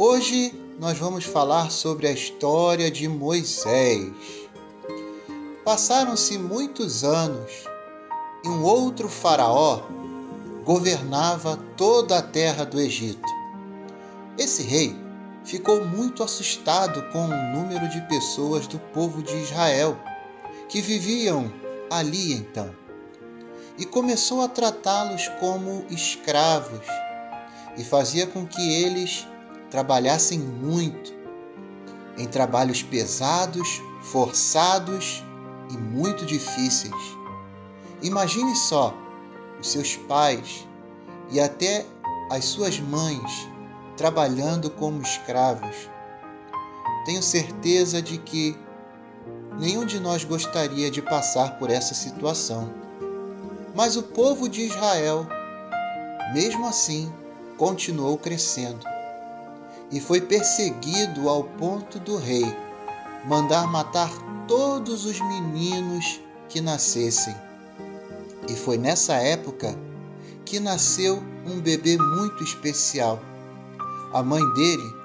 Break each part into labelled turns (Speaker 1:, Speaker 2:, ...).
Speaker 1: Hoje nós vamos falar sobre a história de Moisés. Passaram-se muitos anos e um outro faraó governava toda a terra do Egito. Esse rei ficou muito assustado com o número de pessoas do povo de Israel que viviam ali então e começou a tratá-los como escravos e fazia com que eles trabalhassem muito, em trabalhos pesados, forçados e muito difíceis. Imagine só os seus pais e até as suas mães trabalhando como escravos. Tenho certeza de que nenhum de nós gostaria de passar por essa situação. Mas o povo de Israel, mesmo assim, continuou crescendo e foi perseguido ao ponto do rei mandar matar todos os meninos que nascessem. E foi nessa época que nasceu um bebê muito especial. A mãe dele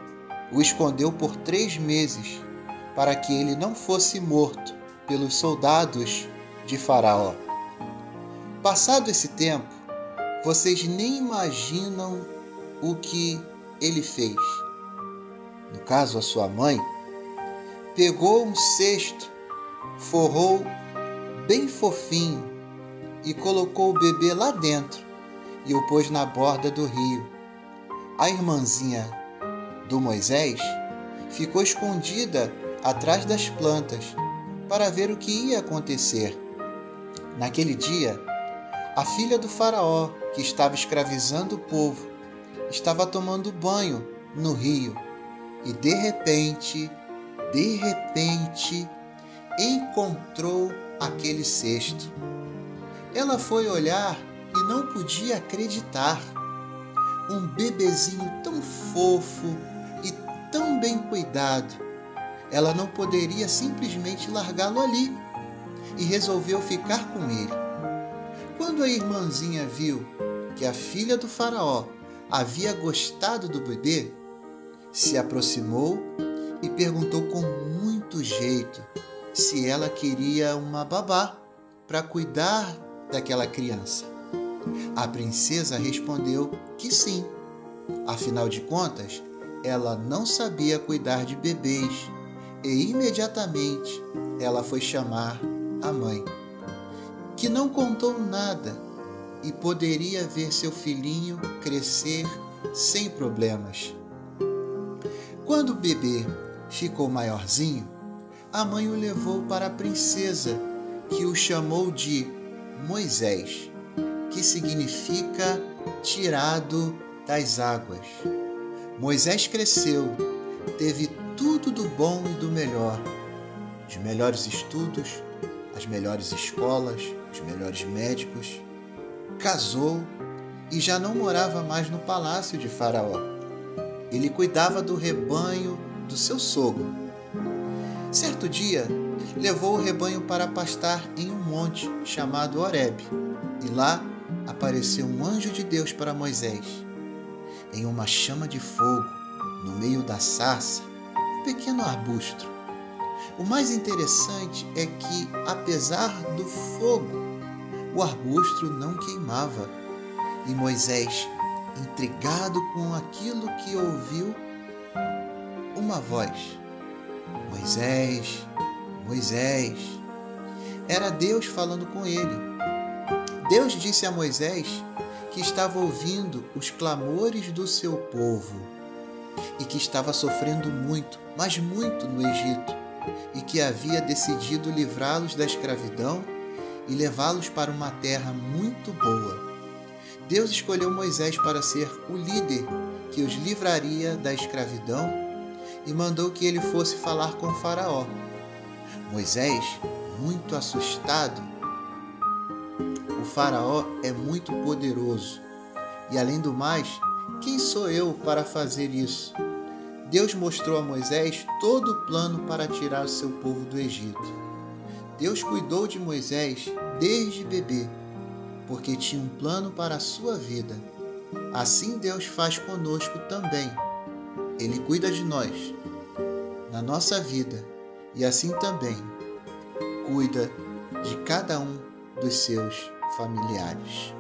Speaker 1: o escondeu por 3 meses para que ele não fosse morto pelos soldados de Faraó. Passado esse tempo, vocês nem imaginam o que ele fez. No caso, a sua mãe pegou um cesto, forrou bem fofinho e colocou o bebê lá dentro e o pôs na borda do rio. A irmãzinha do Moisés ficou escondida atrás das plantas para ver o que ia acontecer. Naquele dia, a filha do faraó, que estava escravizando o povo, estava tomando banho no rio e de repente, encontrou aquele cesto. Ela foi olhar e não podia acreditar. Um bebezinho tão fofo e tão bem cuidado. Ela não poderia simplesmente largá-lo ali e resolveu ficar com ele. Quando a irmãzinha viu que a filha do faraó havia gostado do bebê, se aproximou e perguntou com muito jeito se ela queria uma babá para cuidar daquela criança. A princesa respondeu que sim. Afinal de contas, ela não sabia cuidar de bebês e imediatamente ela foi chamar a mãe, que não contou nada e poderia ver seu filhinho crescer sem problemas. Quando o bebê ficou maiorzinho, a mãe o levou para a princesa, que o chamou de Moisés, que significa tirado das águas. Moisés cresceu, teve tudo do bom e do melhor, os melhores estudos, as melhores escolas, os melhores médicos, casou e já não morava mais no palácio de Faraó. Ele cuidava do rebanho do seu sogro. Certo dia, levou o rebanho para pastar em um monte chamado Horebe, e lá apareceu um anjo de Deus para Moisés. Em uma chama de fogo, no meio da sarça, um pequeno arbusto. O mais interessante é que, apesar do fogo, o arbusto não queimava. E Moisés, intrigado com aquilo que ouviu, uma voz: Moisés, Moisés. Era Deus falando com ele. Deus disse a Moisés que estava ouvindo os clamores do seu povo e que estava sofrendo muito, mas muito no Egito, e que havia decidido livrá-los da escravidão e levá-los para uma terra muito boa. Deus escolheu Moisés para ser o líder que os livraria da escravidão e mandou que ele fosse falar com Faraó. Moisés, muito assustado, o Faraó é muito poderoso e, além do mais, quem sou eu para fazer isso? Deus mostrou a Moisés todo o plano para tirar o seu povo do Egito. Deus cuidou de Moisés desde bebê, porque tinha um plano para a sua vida. Assim Deus faz conosco também. Ele cuida de nós, na nossa vida, e assim também cuida de cada um dos seus familiares.